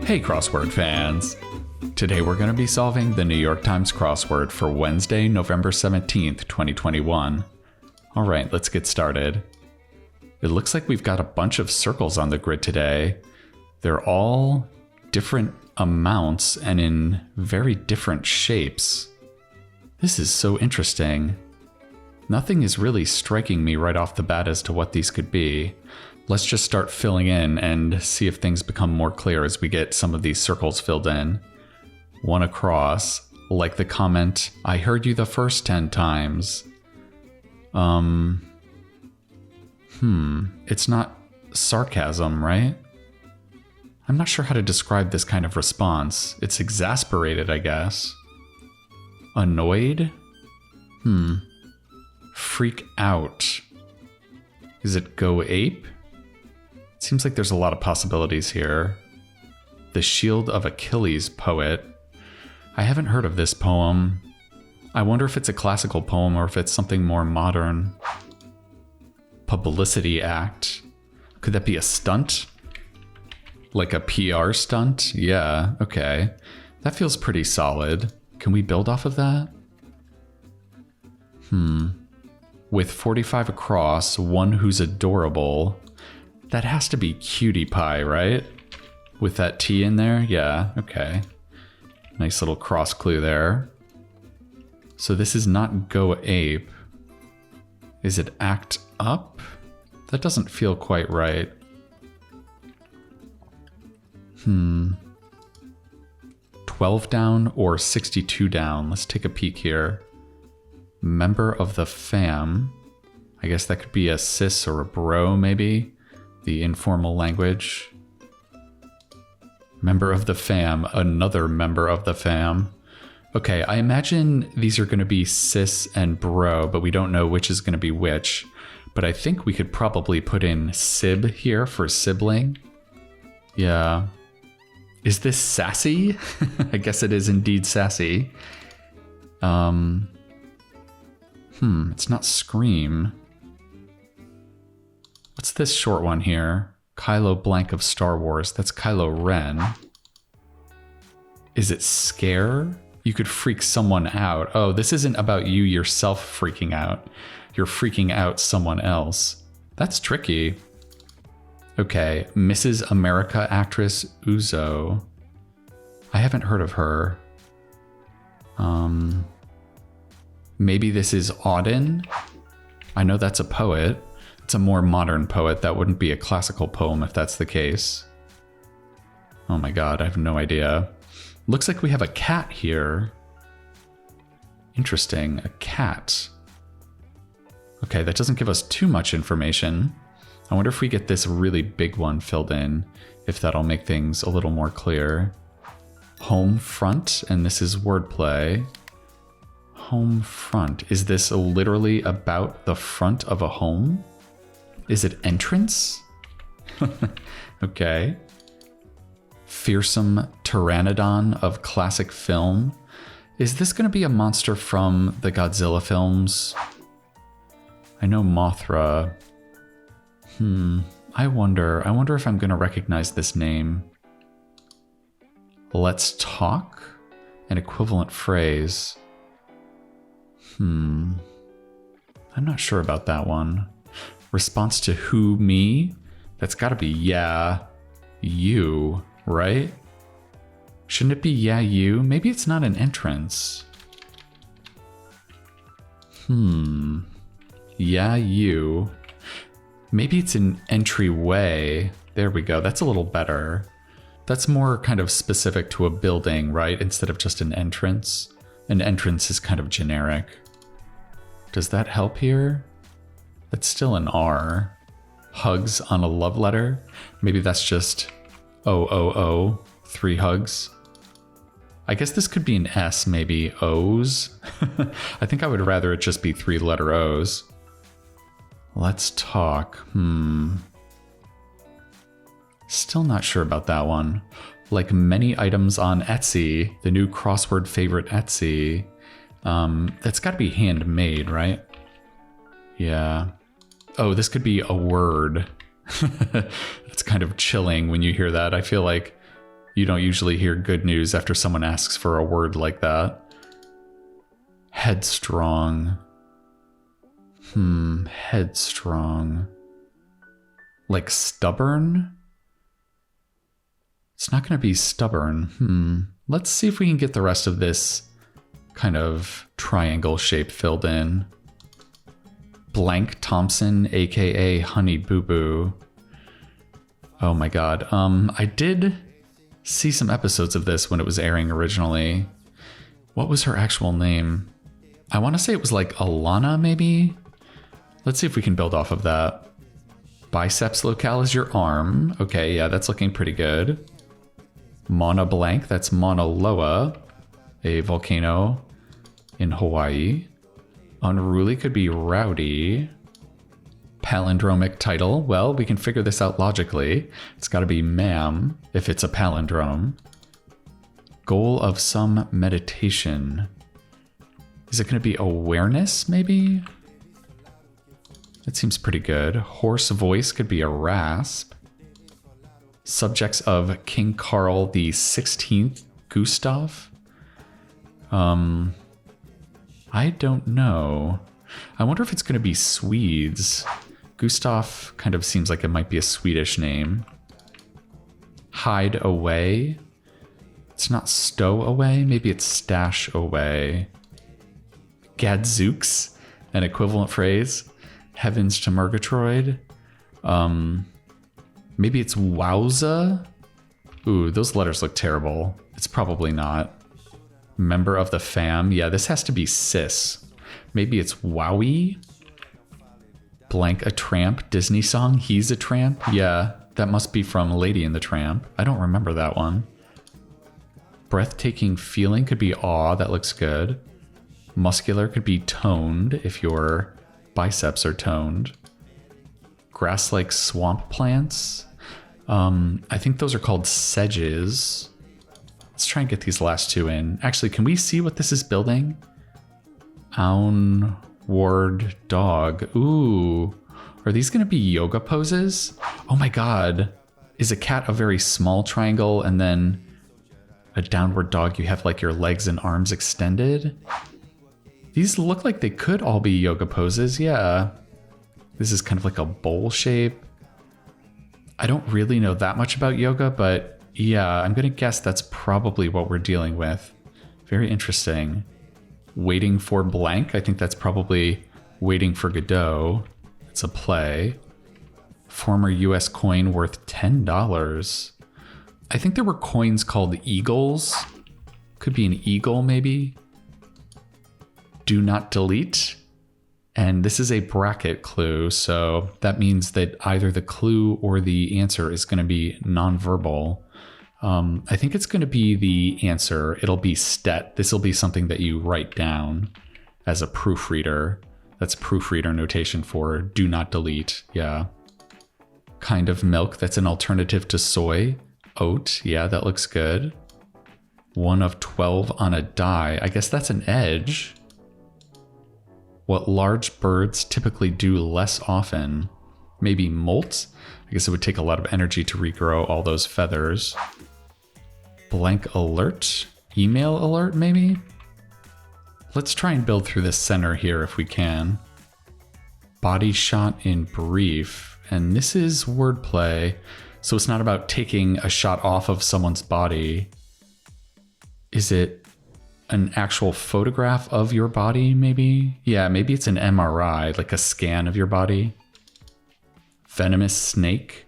Hey crossword fans! Today we're going to be solving the New York Times crossword for Wednesday, November 17th, 2021. Alright, let's get started. It looks like we've got a bunch of circles on the grid today. They're all different amounts and in very different shapes. This is so interesting. Nothing is really striking me right off the bat as to what these could be. Let's just start filling in and see if things become more clear as we get some of these circles filled in. One across, like the comment, "I heard you the first 10 times. It's not sarcasm, right? I'm not sure how to describe this kind of response. It's exasperated, I guess. Annoyed? Freak out. Is it go ape? Seems like there's a lot of possibilities here. The Shield of Achilles poet. I haven't heard of this poem. I wonder if it's a classical poem or if it's something more modern. Publicity act. Could that be a stunt? Like a PR stunt? Yeah, okay. That feels pretty solid. Can we build off of that? With 45 across, one who's adorable. That has to be Cutie Pie, right? With that T in there? Yeah, okay. Nice little cross clue there. So this is not go ape. Is it act up? That doesn't feel quite right. 12 down or 62 down? Let's take a peek here. Member of the fam. I guess that could be a sis or a bro, maybe. The informal language. Member of the fam, another member of the fam. Okay, I imagine these are going to be sis and bro, but we don't know which is going to be which. But I think we could probably put in sib here for sibling. Yeah. Is this sassy? I guess it is indeed sassy. It's not scream. What's this short one here? Kylo blank of Star Wars. That's Kylo Ren. Is it scare? You could freak someone out. Oh, this isn't about you yourself freaking out. You're freaking out someone else. That's tricky. Okay, Mrs. America actress Uzo. I haven't heard of her. Maybe this is Auden? I know that's a poet. It's a more modern poet. That wouldn't be a classical poem if that's the case. Oh my god, I have no idea. Looks like we have a cat here. Interesting, a cat. Okay, that doesn't give us too much information. I wonder if we get this really big one filled in, if that'll make things a little more clear. Home front, and this is wordplay. Home front. Is this literally about the front of a home? Is it entrance? Okay. Fearsome pteranodon of classic film. Is this going to be a monster from the Godzilla films? I know Mothra. I wonder if I'm going to recognize this name. Let's talk? An equivalent phrase. I'm not sure about that one. Response to who, me? That's gotta be yeah, you, right? Shouldn't it be yeah, you? Maybe it's not an entrance. Yeah, you. Maybe it's an entryway. There we go, that's a little better. That's more kind of specific to a building, right? Instead of just an entrance. An entrance is kind of generic. Does that help here? That's still an R. Hugs on a love letter? Maybe that's just 3 hugs. I guess this could be an S, maybe O's. I think I would rather it just be 3-letter O's. Let's talk. Still not sure about that one. Like many items on Etsy, the new crossword favorite Etsy, that's got to be handmade, right? Yeah. Oh, this could be a word. It's kind of chilling when you hear that. I feel like You don't usually hear good news after someone asks for a word like that. Headstrong. Headstrong. Like stubborn? It's not going to be stubborn. Let's see if we can get the rest of this kind of triangle shape filled in. Blank Thompson, aka Honey Boo Boo. Oh my god. I did see some episodes of this when it was airing originally. What was her actual name? I want to say it was like Alana, maybe? Let's see if we can build off of that. Biceps locale is your arm. Okay, yeah, that's looking pretty good. Mauna Blank, that's Mauna Loa, a volcano in Hawaii. Unruly could be rowdy. Palindromic title, well, we can figure this out logically. It's got to be ma'am if it's a palindrome. Goal of some meditation. Is it going to be awareness, maybe? That seems pretty good. Hoarse voice could be a rasp. Subjects of King Carl the 16th, Gustav? I don't know. I wonder if it's going to be Swedes. Gustav kind of seems like it might be a Swedish name. Hide away. It's not stow away. Maybe it's stash away. Gadzooks, an equivalent phrase. Heavens to Murgatroyd. Maybe it's wowza. Ooh, those letters look terrible. It's probably not. Member of the fam. Yeah, this has to be cis. Maybe it's wowie. Blank a tramp. Disney song. He's a tramp. Yeah, that must be from Lady and the Tramp. I don't remember that one. Breathtaking feeling could be awe. That looks good. Muscular could be toned if your biceps are toned. Grass-like swamp plants. I think those are called sedges. Let's try and get these last two in. Actually, can we see what this is building? Onward dog. Ooh. Are these going to be yoga poses? Oh my god. Is a cat a very small triangle and then a downward dog you have like your legs and arms extended? These look like they could all be yoga poses, yeah. This is kind of like a bowl shape. I don't really know that much about yoga, but yeah, I'm going to guess that's probably what we're dealing with. Very interesting. Waiting for blank. I think that's probably Waiting for Godot. It's a play. Former US coin worth $10. I think there were coins called eagles. Could be an eagle, maybe. Do not delete. And this is a bracket clue, so that means that either the clue or the answer is going to be nonverbal. I think it's going to be the answer. It'll be stet. This will be something that you write down as a proofreader. That's proofreader notation for do not delete. Yeah. Kind of milk that's an alternative to soy. Oat. Yeah, that looks good. 1 of 12 on a die. I guess that's an edge. What large birds typically do less often. Maybe molt? I guess it would take a lot of energy to regrow all those feathers. Blank alert? Email alert, maybe? Let's try and build through this center here if we can. Body shot in brief. And this is wordplay, so it's not about taking a shot off of someone's body. Is it an actual photograph of your body, maybe? Yeah, maybe it's an MRI, like a scan of your body. Venomous snake?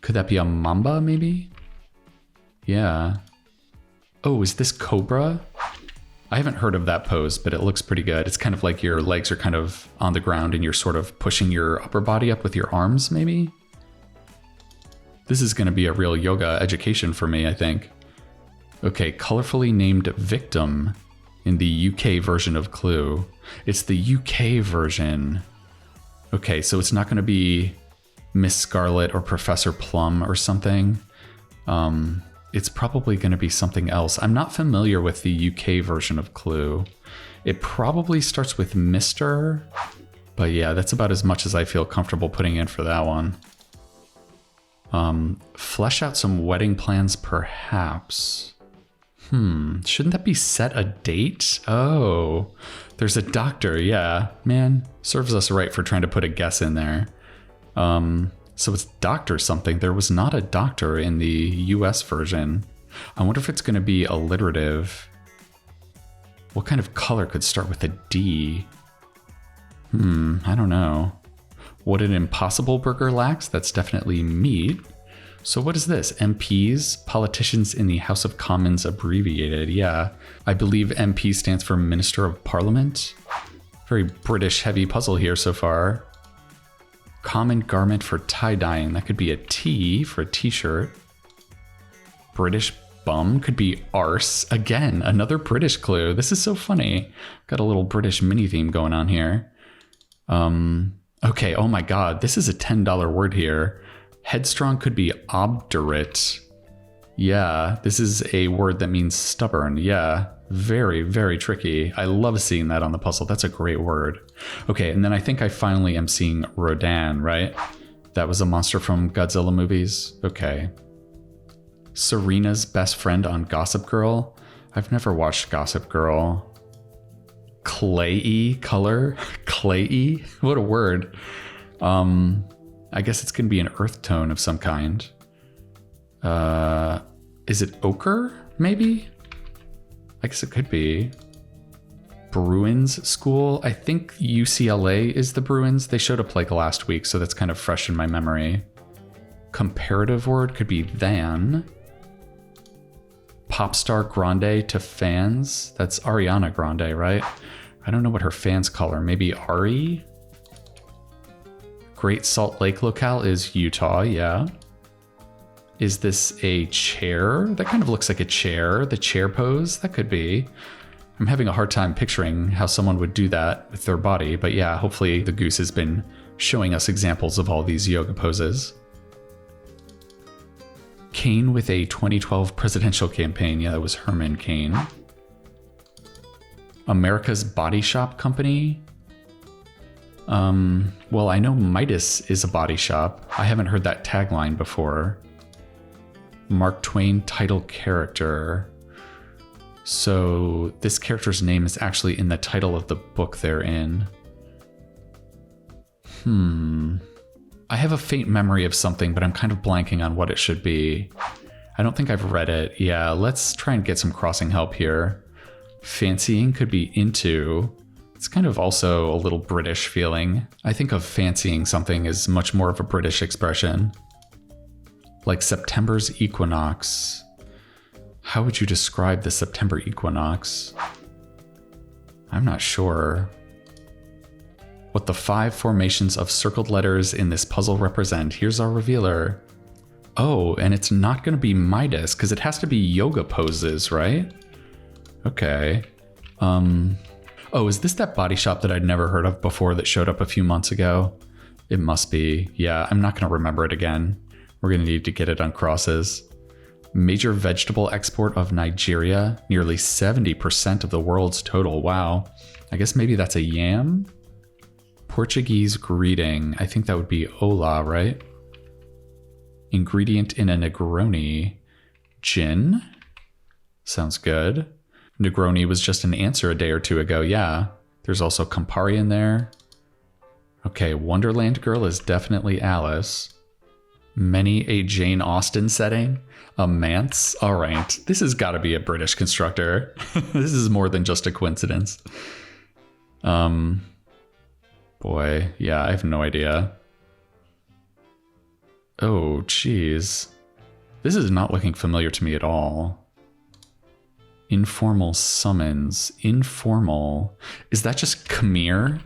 Could that be a mamba, maybe? Yeah. Oh, is this cobra? I haven't heard of that pose, but it looks pretty good. It's kind of like your legs are kind of on the ground and you're sort of pushing your upper body up with your arms, maybe? This is going to be a real yoga education for me, I think. Okay, colorfully named victim in the UK version of Clue. It's the UK version. Okay, so it's not going to be Miss Scarlet or Professor Plum or something. It's probably going to be something else. I'm not familiar with the UK version of Clue. It probably starts with Mr. But yeah, that's about as much as I feel comfortable putting in for that one. Flesh out some wedding plans, perhaps. Shouldn't that be set a date? Oh, there's a doctor. Yeah, man, serves us right for trying to put a guess in there. So it's doctor something. There was not a doctor in the US version. I wonder if it's going to be alliterative. What kind of color could start with a D? I don't know. What an impossible burger lacks? That's definitely meat. So what is this? MPs, politicians in the House of Commons abbreviated. Yeah, I believe MP stands for Minister of Parliament. Very British heavy puzzle here so far. Common garment for tie-dyeing. That could be a T for a t-shirt. British bum could be arse. Again, another British clue. This is so funny. Got a little British mini theme going on here. Okay, oh my god, this is a $10 word here. Headstrong could be obdurate. Yeah, this is a word that means stubborn. Yeah, very, very tricky. I love seeing that on the puzzle. That's a great word. Okay, and then I think I finally am seeing Rodan, right? That was a monster from Godzilla movies. Okay. Serena's best friend on Gossip Girl. I've never watched Gossip Girl. Clay-y color? Clay-y? What a word. I guess it's going to be an earth tone of some kind. Is it ochre, maybe? I guess it could be. Bruins School. I think UCLA is the Bruins. They showed up like last week, so that's kind of fresh in my memory. Comparative word could be than. Pop star grande to fans. That's Ariana Grande, right? I don't know what her fans call her. Maybe Ari? Great Salt Lake locale is Utah, yeah. Is this a chair? That kind of looks like a chair. The chair pose? That could be. I'm having a hard time picturing how someone would do that with their body, but yeah, hopefully the goose has been showing us examples of all these yoga poses. Cain with a 2012 presidential campaign. Yeah, that was Herman Cain. America's Body Shop Company. Well, I know Midas is a body shop. I haven't heard that tagline before. Mark Twain title character. So this character's name is actually in the title of the book they're in. I have a faint memory of something, but I'm kind of blanking on what it should be. I don't think I've read it. Yeah, let's try and get some crossing help here. Fancying could be into. It's kind of also a little British feeling. I think of fancying something as much more of a British expression. Like September's equinox. How would you describe the September equinox? I'm not sure. What the 5 formations of circled letters in this puzzle represent. Here's our revealer. Oh, and it's not going to be Midas because it has to be yoga poses, right? Okay. Oh, is this that body shop that I'd never heard of before that showed up a few months ago? It must be. Yeah, I'm not going to remember it again. We're going to need to get it on crosses. Major vegetable export of Nigeria. Nearly 70% of the world's total. Wow. I guess maybe that's a yam? Portuguese greeting. I think that would be hola, right? Ingredient in a Negroni. Gin? Sounds good. Negroni was just an answer a day or two ago, yeah. There's also Campari in there. Okay, Wonderland Girl is definitely Alice. Many a Jane Austen setting. A manse? All right, this has got to be a British constructor. This is more than just a coincidence. Boy, yeah, I have no idea. Oh, geez. This is not looking familiar to me at all. Informal summons. Informal. Is that just come here?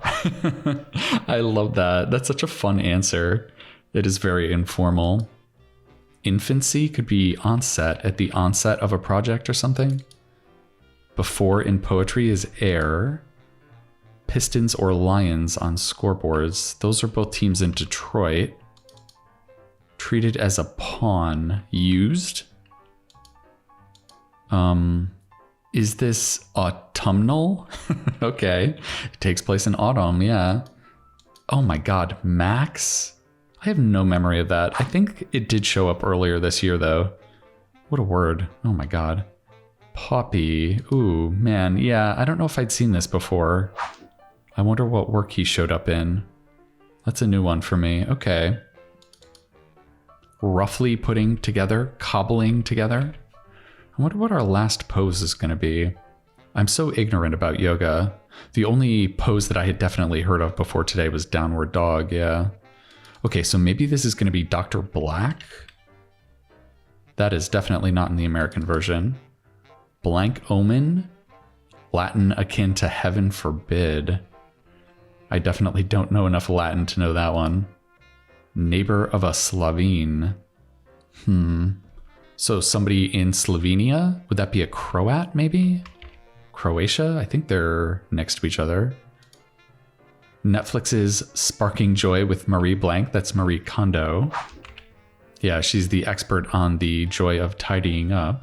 I love that. That's such a fun answer. It is very informal. Infancy could be onset, at the onset of a project or something. Before in poetry is air. Pistons or Lions on scoreboards. Those are both teams in Detroit. Treated as a pawn. Used. Is this autumnal? Okay. It takes place in autumn, yeah. Oh my god, Max? I have no memory of that. I think it did show up earlier this year, though. What a word. Oh my god. Poppy. Ooh, man. Yeah, I don't know if I'd seen this before. I wonder what work he showed up in. That's a new one for me. Okay. Roughly putting together, cobbling together. I wonder what our last pose is going to be. I'm so ignorant about yoga. The only pose that I had definitely heard of before today was downward dog, yeah. Okay, so maybe this is going to be Dr. Black? That is definitely not in the American version. Blank omen? Latin akin to heaven forbid. I definitely don't know enough Latin to know that one. Neighbor of a Slovene. So somebody in Slovenia? Would that be a Croat, maybe? Croatia? I think they're next to each other. Netflix's Sparking Joy with Marie Blank. That's Marie Kondo. Yeah, she's the expert on the joy of tidying up.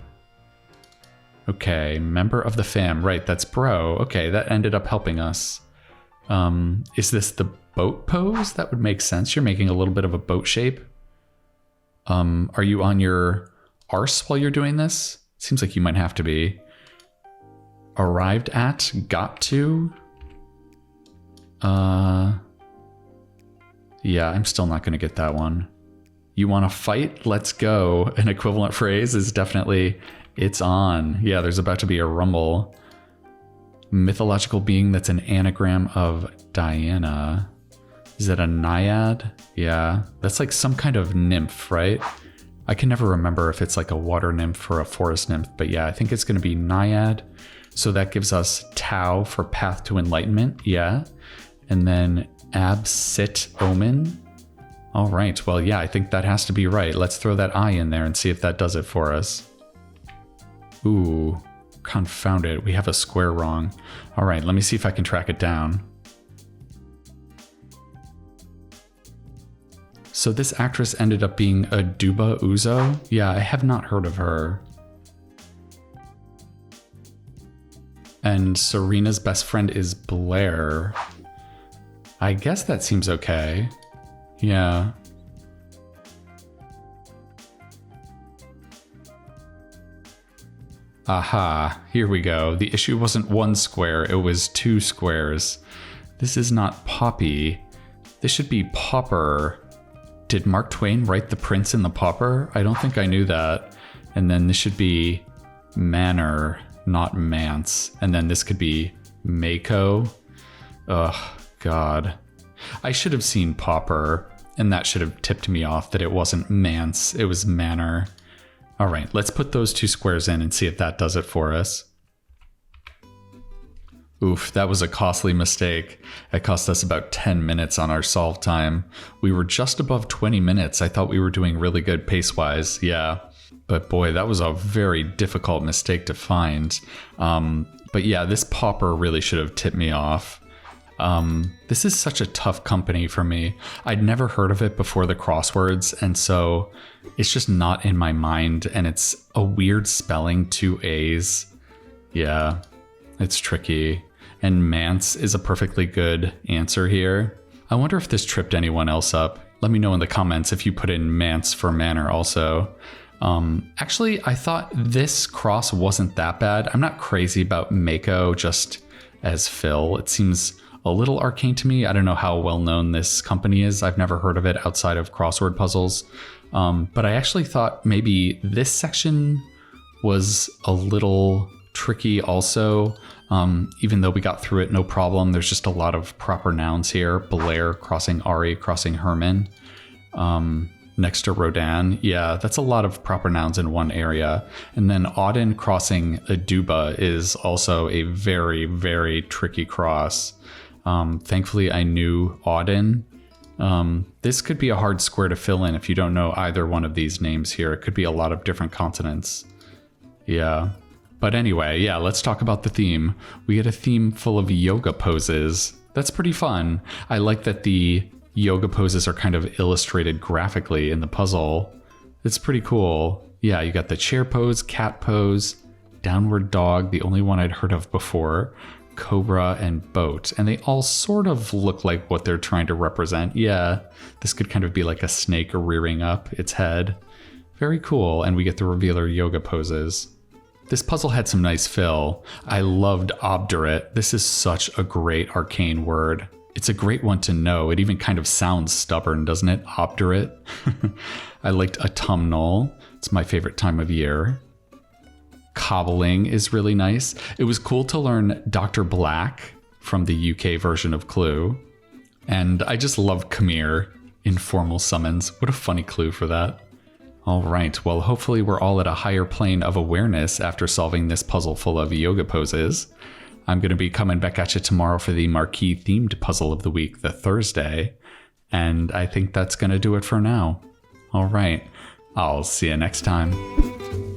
Okay, member of the fam. Right, that's bro. Okay, that ended up helping us. Is this the boat pose? That would make sense. You're making a little bit of a boat shape. Are you on your arse while you're doing this? Seems like you might have to be. Arrived at, got to. Yeah, I'm still not going to get that one. You want to fight? Let's go. An equivalent phrase is definitely, it's on. Yeah, there's about to be a rumble. Mythological being that's an anagram of Diana. Is that a naiad? Yeah, that's like some kind of nymph, right? I can never remember if it's like a water nymph or a forest nymph, but yeah, I think it's going to be naiad. So that gives us Tao for path to enlightenment, yeah. And then absit omen. All right, well, yeah, I think that has to be right. Let's throw that I in there and see if that does it for us. Ooh, confound it. We have a square wrong. All right, let me see if I can track it down. So this actress ended up being Aduba Uzo. Yeah, I have not heard of her. And Serena's best friend is Blair. I guess that seems okay. Yeah. Aha, here we go. The issue wasn't one square, it was two squares. This is not Poppy. This should be Pauper. Did Mark Twain write The Prince and the Pauper? I don't think I knew that. And then this should be Manor, not Mance. And then this could be Mako. Ugh, God. I should have seen Pauper, and that should have tipped me off that it wasn't Mance, it was Manor. All right, let's put those two squares in and see if that does it for us. Oof, that was a costly mistake. It cost us about 10 minutes on our solve time. We were just above 20 minutes. I thought we were doing really good pace-wise, yeah. But boy, that was a very difficult mistake to find. But yeah, this Pauper really should have tipped me off. This is such a tough company for me. I'd never heard of it before the crosswords, and so it's just not in my mind, and it's a weird spelling, 2 A's. Yeah, it's tricky. And Mance is a perfectly good answer here. I wonder if this tripped anyone else up. Let me know in the comments if you put in Mance for Manor also. Actually, I thought this cross wasn't that bad. I'm not crazy about Mako just as Phil. It seems a little arcane to me. I don't know how well known this company is. I've never heard of it outside of crossword puzzles. But I actually thought maybe this section was a little tricky also. Even though we got through it no problem, there's just a lot of proper nouns here. Blair crossing Ari crossing Herman. Next to Rodin. Yeah, that's a lot of proper nouns in one area. And then Auden crossing Aduba is also a very, very tricky cross. Thankfully, I knew Auden. This could be a hard square to fill in if you don't know either one of these names here. It could be a lot of different consonants. Yeah. But anyway, yeah, let's talk about the theme. We get a theme full of yoga poses. That's pretty fun. I like that the yoga poses are kind of illustrated graphically in the puzzle. It's pretty cool. Yeah, you got the chair pose, cat pose, downward dog, the only one I'd heard of before, cobra, and boat. And they all sort of look like what they're trying to represent. Yeah, this could kind of be like a snake rearing up its head. Very cool. And we get the revealer yoga poses. This puzzle had some nice fill. I loved obdurate. This is such a great arcane word. It's a great one to know. It even kind of sounds stubborn, doesn't it? Obdurate. I liked autumnal. It's my favorite time of year. Cobbling is really nice. It was cool to learn Dr. Black from the UK version of Clue. And I just love come here, informal summons. What a funny clue for that. All right, well, hopefully we're all at a higher plane of awareness after solving this puzzle full of yoga poses. I'm going to be coming back at you tomorrow for the marquee themed puzzle of the week, the Thursday. And I think that's going to do it for now. All right, I'll see you next time.